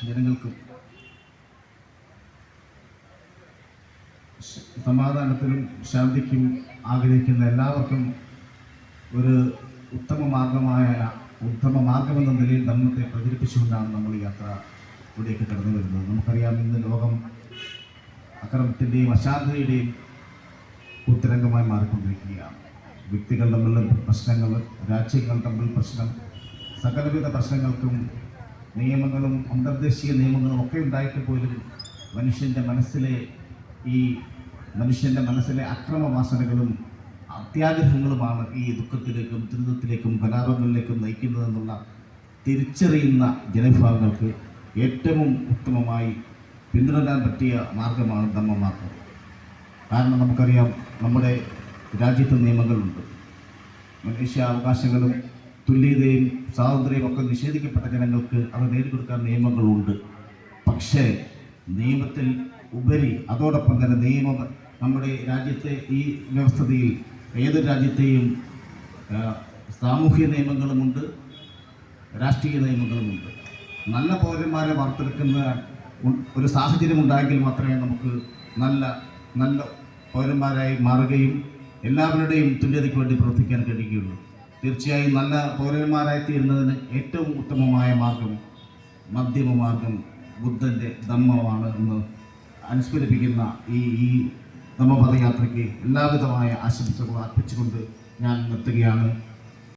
ജനങ്ങൾക്കും സമാധാനത്തിനും ശാന്തിക്കും ആഗ്രഹിക്കുന്ന എല്ലാവർക്കും ഒരു ഉത്തമ മാർഗമെന്ന നിലയിൽ ധർമ്മത്തെ പ്രചരിപ്പിച്ചുകൊണ്ടാണ് നമ്മൾ ഈ യാത്ര ഇവിടേക്ക് കടന്നു വരുന്നത്. നമുക്കറിയാം, ഇന്ന് ലോകം അക്രമത്തിൻ്റെയും അശാന്തിയുടെയും ഉത്തരംഗമായി മാറിക്കൊണ്ടിരിക്കുകയാണ്. വ്യക്തികൾ തമ്മിലുള്ള പ്രശ്നങ്ങൾ, രാജ്യങ്ങൾ തമ്മിൽ പ്രശ്നം, സകലവിധ പ്രശ്നങ്ങൾക്കും നിയമങ്ങളും അന്തർദേശീയ നിയമങ്ങളും ഒക്കെ ഉണ്ടായിട്ട് പോലും മനുഷ്യൻ്റെ മനസ്സിലെ അക്രമവാസനകളും അത്യാഗ്രഹങ്ങളുമാണ് ഈ ദുഃഖത്തിലേക്കും ദുരിതത്തിലേക്കും കലാപങ്ങളിലേക്കും നയിക്കുന്നതെന്നുള്ള തിരിച്ചറിയുന്ന ജനവിഭാഗങ്ങൾക്ക് ഏറ്റവും ഉത്തമമായി പിന്തുടരാൻ പറ്റിയ മാർഗമാണ് ധമ്മമാർഗം. കാരണം നമുക്കറിയാം, നമ്മുടെ രാജ്യത്ത് നിയമങ്ങളുണ്ട്. മനുഷ്യാവകാശങ്ങളും തുല്യതയും സ്വാതന്ത്ര്യവും ഒക്കെ നിഷേധിക്കപ്പെട്ട ജനങ്ങൾക്ക് അത് നേടിക്കൊടുക്കാൻ നിയമങ്ങളുണ്ട്. പക്ഷേ നിയമത്തിൽ ഉപരി അതോടൊപ്പം തന്നെ നമ്മുടെ രാജ്യത്തെ ഈ വ്യവസ്ഥയിൽ ഏതൊരു രാജ്യത്തെയും സാമൂഹ്യ നിയമങ്ങളുമുണ്ട്, രാഷ്ട്രീയ നിയമങ്ങളുമുണ്ട്. നല്ല പൗരന്മാരെ വാർത്തെടുക്കുന്ന ഒരു സാഹചര്യം ഉണ്ടായെങ്കിൽ മാത്രമേ നമുക്ക് നല്ല പൗരന്മാരായി മാറുകയും എല്ലാവരുടെയും തുല്യതയ്ക്ക് വേണ്ടി പ്രവർത്തിക്കാൻ കഴിയുകയുള്ളൂ. തീർച്ചയായും നല്ല പൗരന്മാരായി തീരുന്നതിന് ഏറ്റവും ഉത്തമമായ മാർഗം, മധ്യമ മാർഗം ബുദ്ധൻ്റെ ധമ്മമാണ് എന്ന് അനുസ്മരിപ്പിക്കുന്ന ഈ ധമ്മപദയാത്രയ്ക്ക് എല്ലാവിധമായ ആശംസകൾ അർപ്പിച്ചുകൊണ്ട് ഞാൻ നിർത്തുകയാണ്.